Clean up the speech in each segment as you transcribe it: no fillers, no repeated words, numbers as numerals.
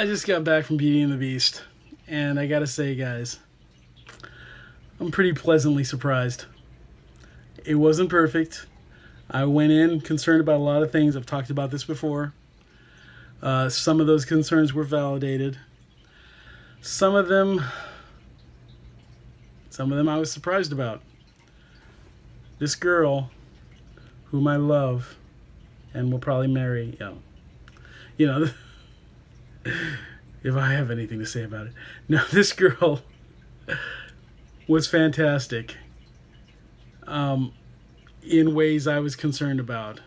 just got back from Beauty and the Beast, and I gotta say, guys, I'm pretty pleasantly surprised. It wasn't perfect. I went in concerned about a lot of things. I've talked about this before. Some of those concerns were validated. Some of them I was surprised about. This girl, whom I love, and will probably marry, if I have anything to say about it. No, this girl was fantastic in ways I was concerned about.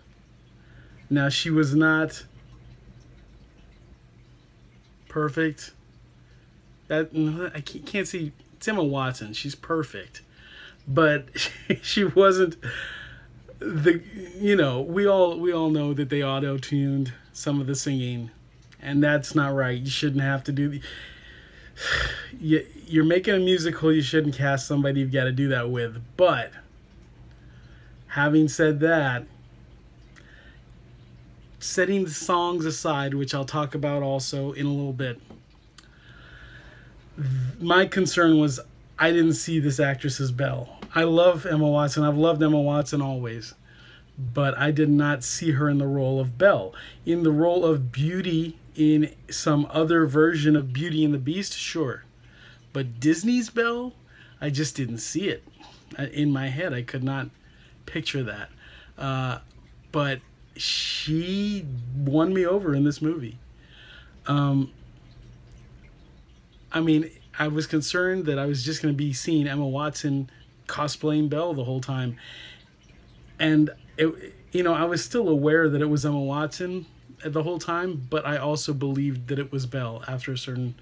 Now, she was not perfect. I can't see. It's Emma Watson. She's perfect. But she wasn't we all know that they auto-tuned some of the singing, and that's not right. You shouldn't have to do you're making a musical, you shouldn't cast somebody you've got to do that with. But having said that, setting the songs aside, which I'll talk about also in a little bit, my concern was I didn't see this actress as Belle. I love Emma Watson. I've loved Emma Watson always. But I did not see her in the role of Belle. In the role of Beauty in some other version of Beauty and the Beast, sure. But Disney's Belle, I just didn't see it. In my head, I could not picture that. But she won me over in this movie. I was concerned that I was just going to be seeing Emma Watson cosplaying Belle the whole time. And, I was still aware that it was Emma Watson the whole time, but I also believed that it was Belle after a certain,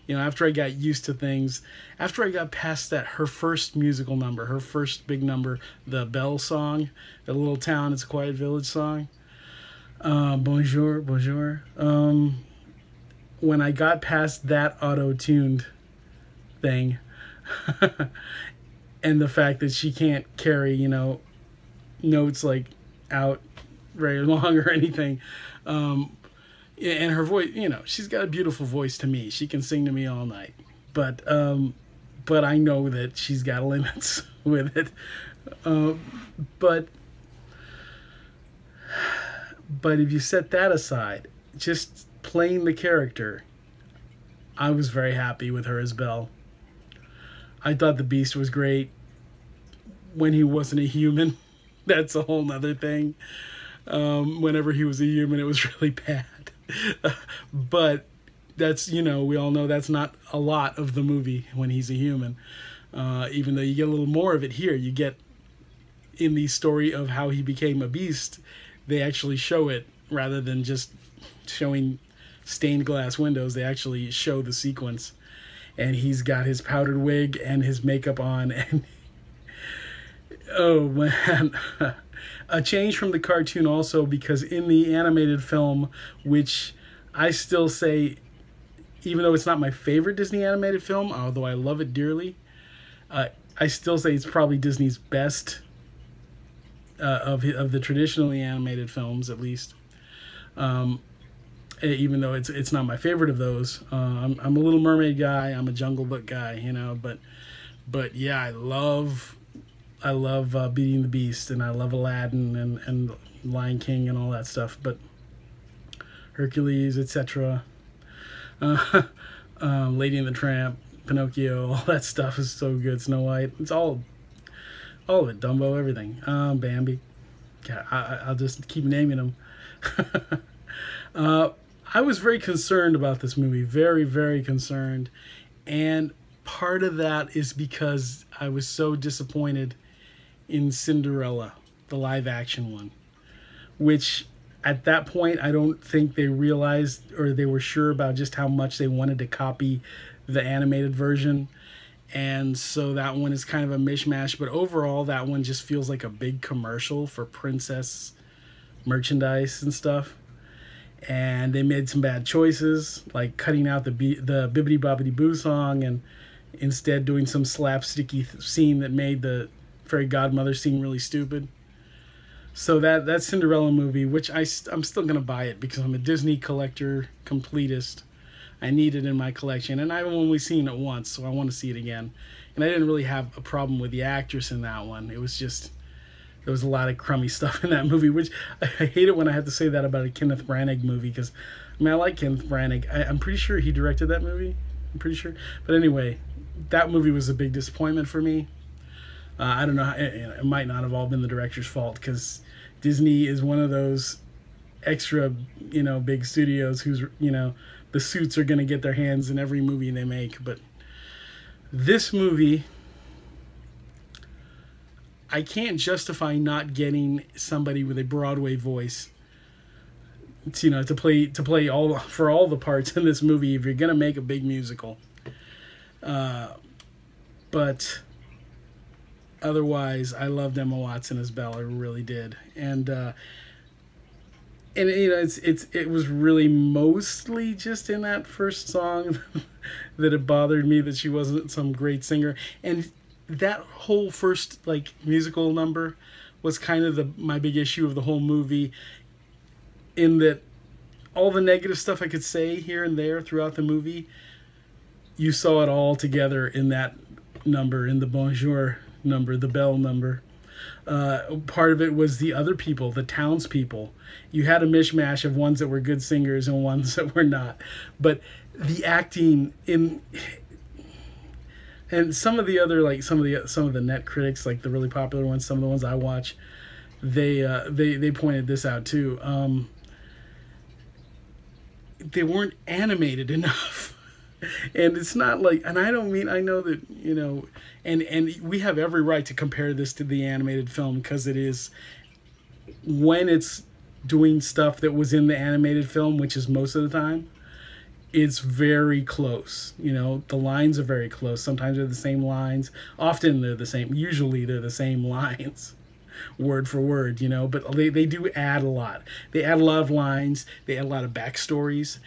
after I got used to things, after I got past her first musical number, her first big number, the Belle song, The Little Town, It's a Quiet Village song. Bonjour, bonjour. When I got past that auto-tuned thing, and the fact that she can't carry, notes like out very long or anything, and her voice, she's got a beautiful voice to me. She can sing to me all night, but I know that she's got limits with it. But if you set that aside, just playing the character, I was very happy with her as Belle. I thought the Beast was great when he wasn't a human. That's a whole nother thing. Whenever he was a human, it was really bad. But that's, we all know that's not a lot of the movie when he's a human. Even though you get a little more of it here. You get, in the story of how he became a beast, they actually show it rather than just showing stained glass windows. They actually show the sequence. And he's got his powdered wig and his makeup on, and oh man, a change from the cartoon also, because in the animated film, which I still say, even though it's not my favorite Disney animated film, although I love it dearly, I still say it's probably Disney's best of the traditionally animated films, at least. Even though it's not my favorite of those. I'm a Little Mermaid guy. I'm a Jungle Book guy, but yeah, I love Beauty and the Beast, and I love Aladdin and Lion King and all that stuff. But Hercules, etc., Lady and the Tramp, Pinocchio, all that stuff is so good. Snow White, it's all of it. Dumbo, everything. Bambi. God, I'll just keep naming them. I was very concerned about this movie, very, very concerned, and part of that is because I was so disappointed in Cinderella, the live-action one, which at that point I don't think they realized or they were sure about just how much they wanted to copy the animated version, and so that one is kind of a mishmash, but overall that one just feels like a big commercial for princess merchandise and stuff. And they made some bad choices, like cutting out the Bibbidi Bobbidi Boo song and instead doing some slapsticky scene that made the fairy godmother seem really stupid. So that Cinderella movie, which I'm still going to buy it because I'm a Disney collector, completist. I need it in my collection, and I've only seen it once, so I want to see it again. And I didn't really have a problem with the actress in that one. It was just there was a lot of crummy stuff in that movie, which I hate it when I have to say that about a Kenneth Branagh movie, because I mean I like Kenneth Branagh. I'm pretty sure he directed that movie. I'm pretty sure, but anyway, that movie was a big disappointment for me. I don't know. It might not have all been the director's fault, because Disney is one of those extra, big studios who's, the suits are going to get their hands in every movie they make. But this movie, I can't justify not getting somebody with a Broadway voice, to play all the parts in this movie if you're going to make a big musical. But otherwise, I loved Emma Watson as Belle. I really did, and it was really mostly just in that first song that it bothered me that she wasn't some great singer, and that whole first musical number was kind of my big issue of the whole movie, in that all the negative stuff I could say here and there throughout the movie, you saw it all together in that number, in the Bonjour number, the Belle number. Part of it was the other people, the townspeople. You had a mishmash of ones that were good singers and ones that were not. But the acting in, and some of the other some of the net critics, like the really popular ones, some of the ones I watch, they pointed this out too. They weren't animated enough. And it's not and I don't mean, I know that, and we have every right to compare this to the animated film, because it is, when it's doing stuff that was in the animated film, which is most of the time, it's very close. The lines are very close. Sometimes they're the same lines. Often they're the same. Usually they're the same lines, word for word, but they do add a lot. They add a lot of lines. They add a lot of backstories.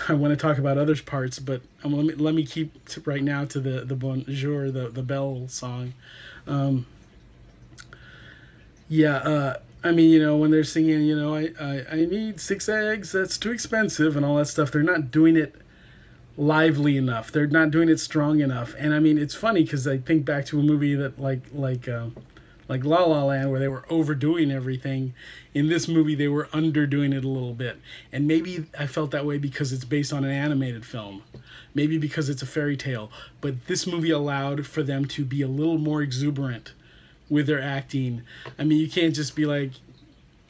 I want to talk about other parts, but let me keep right now to the Bonjour, the Belle song. I mean, when they're singing, I need 6 eggs, that's too expensive, and all that stuff, they're not doing it lively enough. They're not doing it strong enough. And I mean, it's funny, because I think back to a movie that like La La Land, where they were overdoing everything. In this movie, they were underdoing it a little bit. And maybe I felt that way because it's based on an animated film. Maybe because it's a fairy tale. But this movie allowed for them to be a little more exuberant with their acting. I mean, you can't just be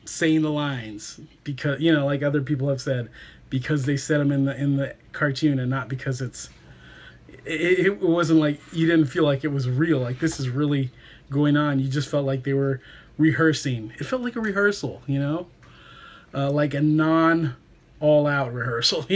saying the lines because, like other people have said, because they said them in the cartoon, and not because it wasn't you didn't feel like it was real. This is really going on. You just felt like they were rehearsing. It felt like a rehearsal, like a all-out rehearsal,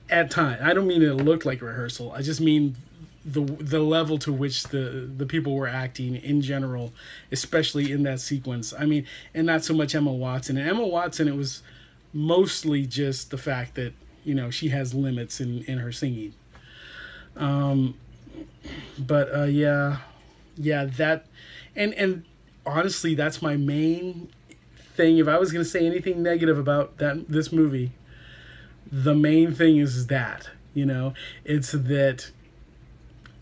at times. I don't mean it looked like a rehearsal. I just mean the level to which the people were acting in general, especially in that sequence. I mean, and not so much Emma Watson. And Emma Watson, it was mostly just the fact that, she has limits in her singing. That, and honestly, that's my main thing. If I was going to say anything negative about this movie, the main thing is that, it's that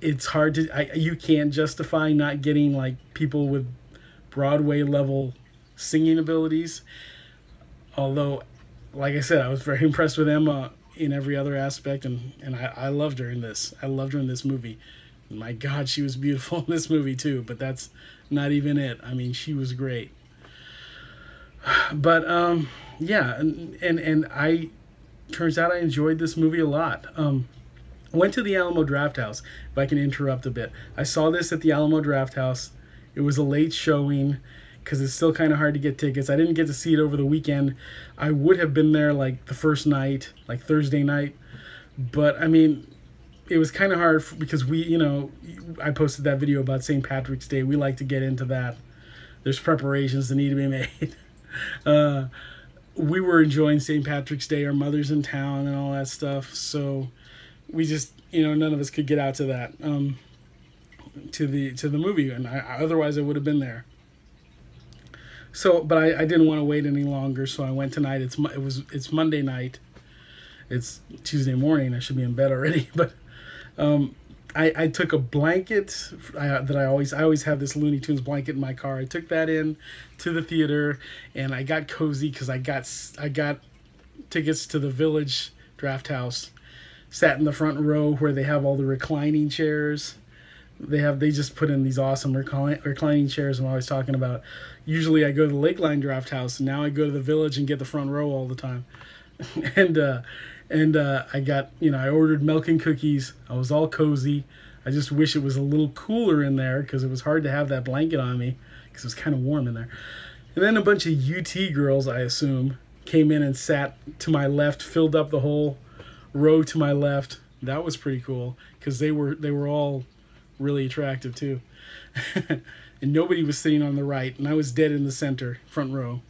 it's hard to, you can't justify not getting people with Broadway level singing abilities. Although, like I said, I was very impressed with Emma in every other aspect, and I loved her in this. I loved her in this movie. My God, she was beautiful in this movie too, but that's not even it. I mean, she was great. But and I turns out I enjoyed this movie a lot. Went to the Alamo Drafthouse, if I can interrupt a bit. I saw this at the Alamo Drafthouse. It was a late showing, because it's still kind of hard to get tickets. I didn't get to see it over the weekend. I would have been there the first night, Thursday night. But, I mean, it was kind of hard because I posted that video about St. Patrick's Day. We like to get into that. There's preparations that need to be made. We were enjoying St. Patrick's Day. Our mother's in town and all that stuff. So we just, none of us could get out to that, to the movie. And otherwise I would have been there. So, but I didn't want to wait any longer, so I went tonight. It's Monday night. It's Tuesday morning. I should be in bed already, but I took a blanket that I always have this Looney Tunes blanket in my car. I took that in to the theater, and I got cozy because I got tickets to the Village Draft House. Sat in the front row where they have all the reclining chairs. They just put in these awesome reclining chairs I'm always talking about. Usually I go to the Lakeline Draft House, and now I go to the Village and get the front row all the time. and I got, I ordered milk and cookies. I was all cozy. I just wish it was a little cooler in there because it was hard to have that blanket on me because it was kind of warm in there. And then a bunch of UT girls, I assume, came in and sat to my left, filled up the whole row to my left. That was pretty cool because they were all really attractive too. And nobody was sitting on the right, and I was dead in the center, front row.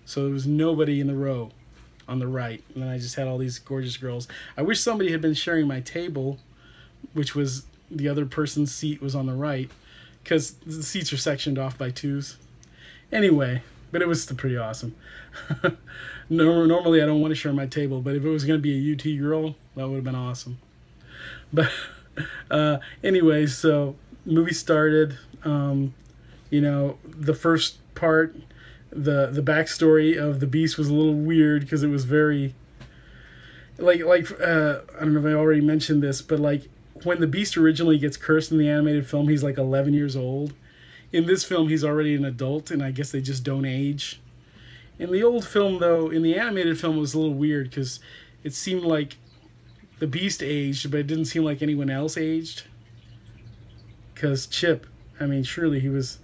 So there was nobody in the row on the right, and then I just had all these gorgeous girls. I wish somebody had been sharing my table, which was the other person's seat was on the right, because the seats are sectioned off by twos. Anyway, but it was still pretty awesome. Normally I don't want to share my table, but if it was going to be a UT girl, that would have been awesome. But anyway, so movie started. The first part, the backstory of the Beast was a little weird because it was very I don't know if I already mentioned this, but like when the Beast originally gets cursed in the animated film, he's like 11 years old. In this film, he's already an adult, and I guess they just don't age. In the old film, though, in the animated film, it was a little weird because it seemed like the Beast aged, but it didn't seem like anyone else aged. Because Chip, I mean, surely he was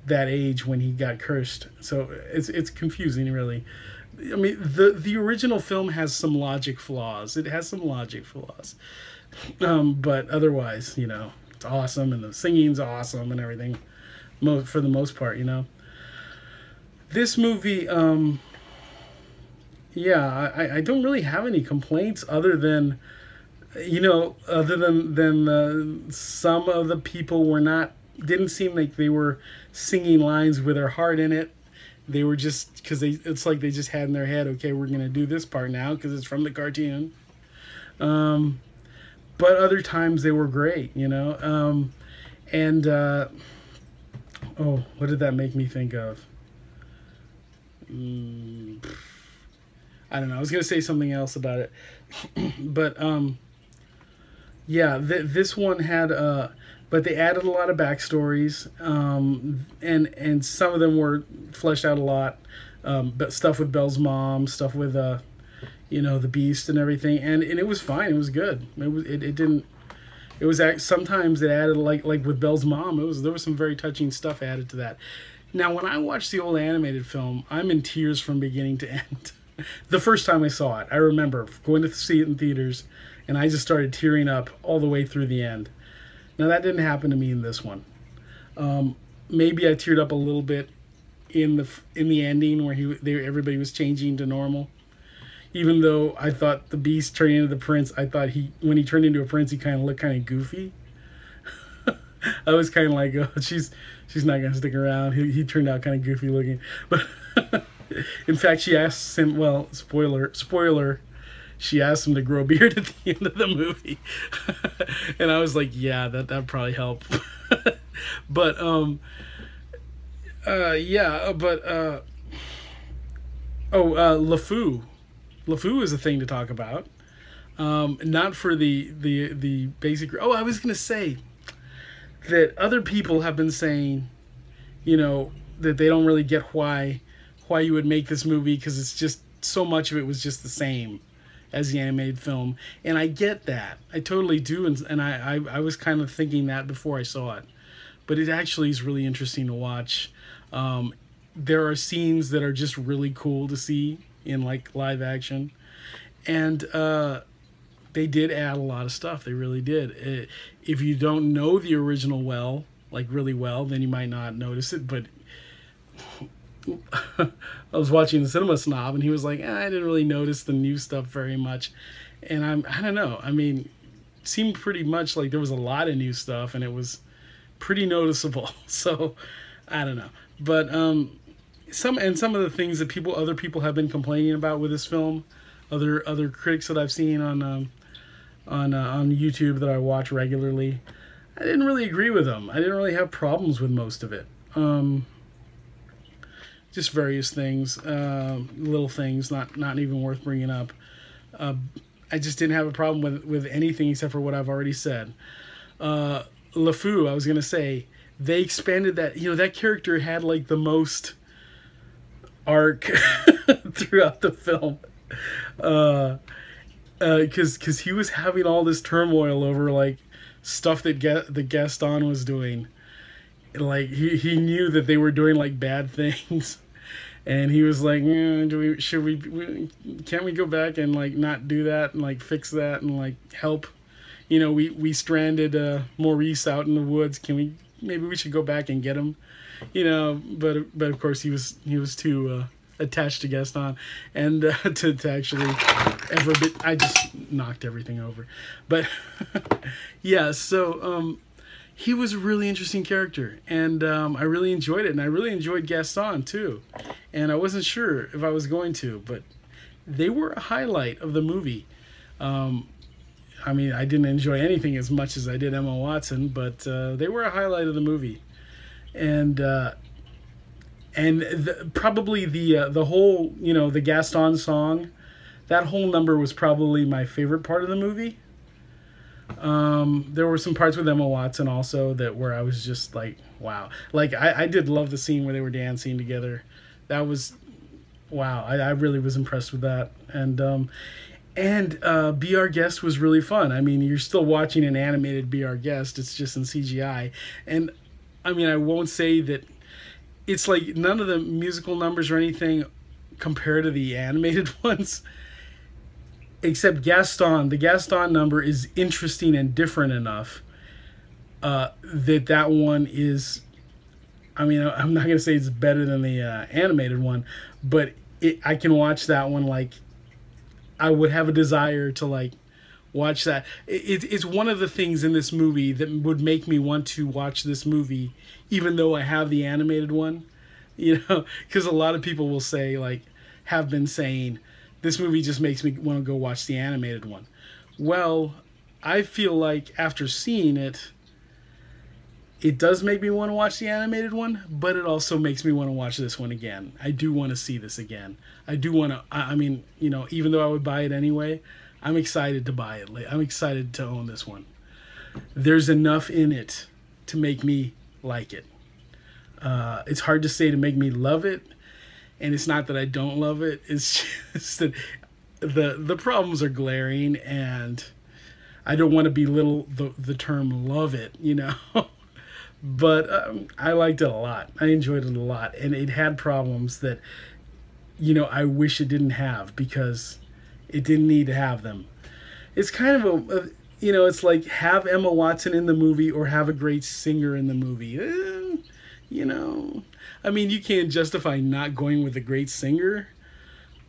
that age when he got cursed. So it's confusing, really. I mean, the original film has some logic flaws. It has some logic flaws. But otherwise, it's awesome, and the singing's awesome and everything, for the most part, This movie, I don't really have any complaints other than, some of the people didn't seem like they were singing lines with their heart in it. They were just, because it's like they just had in their head, okay, we're going to do this part now because it's from the cartoon. But other times they were great, what did that make me think of? I don't know. I was going to say something else about it. But, this one had, but they added a lot of backstories, and some of them were fleshed out a lot. But stuff with Belle's mom, stuff with, the Beast and everything. And it was fine. It was good. Sometimes it added, like with Belle's mom, there was some very touching stuff added to that. Now, when I watched the old animated film, I'm in tears from beginning to end. The first time I saw it, I remember going to see it in theaters, and I just started tearing up all the way through the end. Now, that didn't happen to me in this one. Maybe I teared up a little bit in the ending where everybody was changing to normal. Even though I thought the Beast turning into the Prince, I thought when he turned into a prince, he kind of looked kind of goofy. I was kind of like, oh, she's not going to stick around. He turned out kind of goofy looking. But in fact, she asks him, well, spoiler, she asked him to grow a beard at the end of the movie. And I was like, yeah, that'd probably help. But, LeFou. LeFou is a thing to talk about. Not for the basic... Oh, I was going to say that other people have been saying, that they don't really get why you would make this movie, because it's just so much of it was just the same as the animated film. And I get that. I totally do. And I was kind of thinking that before I saw it. But it actually is really interesting to watch. There are scenes that are just really cool to see in like live action. And they did add a lot of stuff. They really did. If you don't know the original really well, then you might not notice it. But I was watching the Cinema Snob, and he was like, I didn't really notice the new stuff very much. And I don't know. I mean, it seemed pretty much like there was a lot of new stuff, and it was pretty noticeable. So I don't know. But some of the things that other people have been complaining about with this film, other critics that I've seen on YouTube that I watch regularly, I didn't really agree with them. I didn't really have problems with most of it. Just various things, little things, not even worth bringing up. I just didn't have a problem with anything except for what I've already said. LeFou, I was gonna say, they expanded that. You know, that character had like the most arc throughout the film, because he was having all this turmoil over like stuff that the Gaston was doing. Like he knew that they were doing like bad things, and he was like, can't we go back and like not do that and like fix that and like help? You know, we stranded Maurice out in the woods. Maybe we should go back and get him? You know, but of course he was too attached to Gaston and to actually ever be. I just knocked everything over, but yeah. So he was a really interesting character, and I really enjoyed it, and I really enjoyed Gaston too. And I wasn't sure if I was going to, but they were a highlight of the movie. I mean, I didn't enjoy anything as much as I did Emma Watson, but they were a highlight of the movie. And probably the whole, you know, the Gaston song, that whole number was probably my favorite part of the movie. There were some parts with Emma Watson also where I was just like, wow. Like, I did love the scene where they were dancing together. That was, wow. I really was impressed with that. And Be Our Guest was really fun. I mean, you're still watching an animated Be Our Guest. It's just in CGI. And, I mean, I won't say that it's like none of the musical numbers or anything compare to the animated ones. Except Gaston. The Gaston number is interesting and different enough that one is... I mean, I'm not going to say it's better than the animated one, but I can watch that one like... I would have a desire to like watch that. It's one of the things in this movie that would make me want to watch this movie, even though I have the animated one. You know, because a lot of people will say, like, have been saying, this movie just makes me want to go watch the animated one. Well, I feel like after seeing it, it does make me want to watch the animated one, but it also makes me want to watch this one again. I do want to see this again. I do want to, I mean, you know, even though I would buy it anyway, I'm excited to buy it. I'm excited to own this one. There's enough in it to make me like it. It's hard to say to make me love it, and it's not that I don't love it. It's just that the problems are glaring, and I don't want to belittle the term love it, you know. But I liked it a lot. I enjoyed it a lot. And it had problems that, you know, I wish it didn't have because it didn't need to have them. It's kind of you know, it's like have Emma Watson in the movie or have a great singer in the movie. You know, I mean, you can't justify not going with a great singer.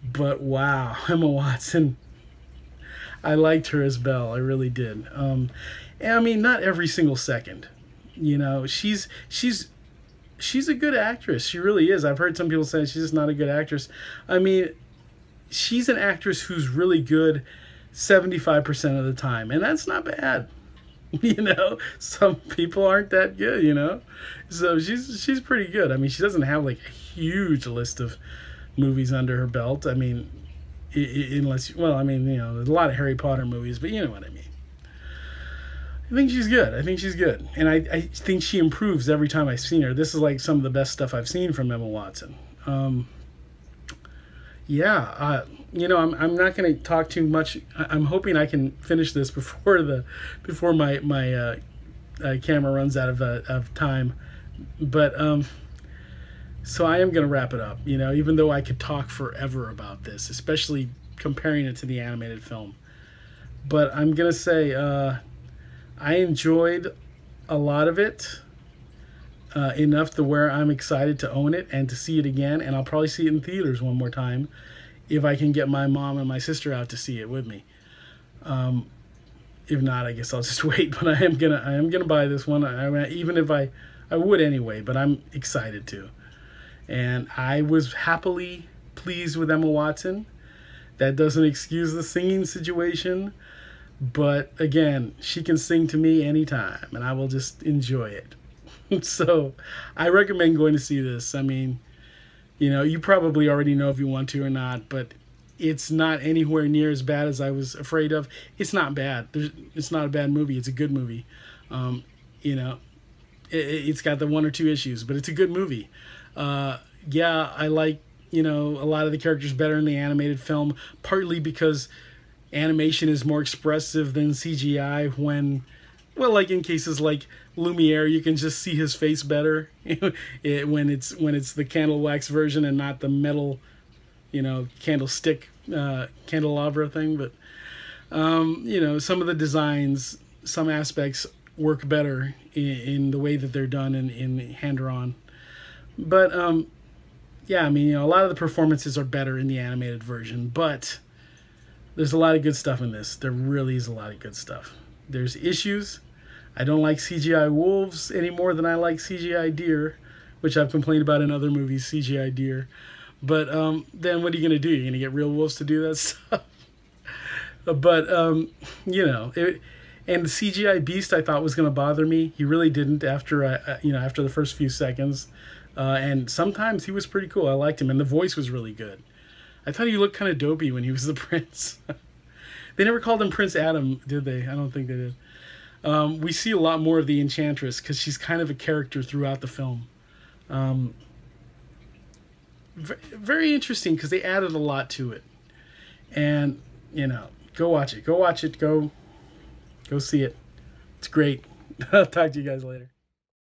But wow, Emma Watson. I liked her as Belle. I really did. And I mean, not every single second. You know, she's a good actress. She really is. I've heard some people say she's just not a good actress. I mean, she's an actress who's really good 75% of the time, and that's not bad. You know, some people aren't that good, you know. So she's pretty good. I mean, she doesn't have like a huge list of movies under her belt. I mean, unless, well, I mean, you know, there's a lot of Harry Potter movies, but you know what I mean. I think she's good. I think she's good. And I think she improves every time I've seen her. This is like some of the best stuff I've seen from Emma Watson. Yeah, you know, I'm not going to talk too much. I'm hoping I can finish this before my camera runs out of time. But so I am going to wrap it up, you know, even though I could talk forever about this, especially comparing it to the animated film. But I'm going to say I enjoyed a lot of it enough to where I'm excited to own it and to see it again. And I'll probably see it in theaters one more time if I can get my mom and my sister out to see it with me. If not, I guess I'll just wait. But I am gonna buy this one. Even if I would anyway. But I'm excited to. And I was happily pleased with Emma Watson. That doesn't excuse the singing situation, but again, she can sing to me anytime, and I will just enjoy it. So I recommend going to see this. I mean, you know, you probably already know if you want to or not, but it's not anywhere near as bad as I was afraid of. It's not bad. It's not a bad movie. It's a good movie. You know, it's got the one or two issues, but it's a good movie. Yeah, I like, you know, a lot of the characters better in the animated film, partly because animation is more expressive than CGI when, well, like in cases like Lumiere, you can just see his face better when it's the candle wax version and not the metal, you know, candlestick, candelabra thing. But, you know, some of the designs, some aspects work better in the way that they're done in hand-drawn. But, yeah, I mean, you know, a lot of the performances are better in the animated version, but there's a lot of good stuff in this. There really is a lot of good stuff. There's issues. I don't like CGI wolves any more than I like CGI deer, which I've complained about in other movies, CGI deer. But then what are you going to do? You're going to get real wolves to do that stuff? But, you know, and the CGI beast I thought was going to bother me. He really didn't after, you know, after the first few seconds. And sometimes he was pretty cool. I liked him, and the voice was really good. I thought he looked kind of dopey when he was the prince. They never called him Prince Adam, did they? I don't think they did. We see a lot more of the Enchantress because she's kind of a character throughout the film. Very interesting because they added a lot to it. And, you know, go watch it. Go watch it. Go see it. It's great. I'll talk to you guys later.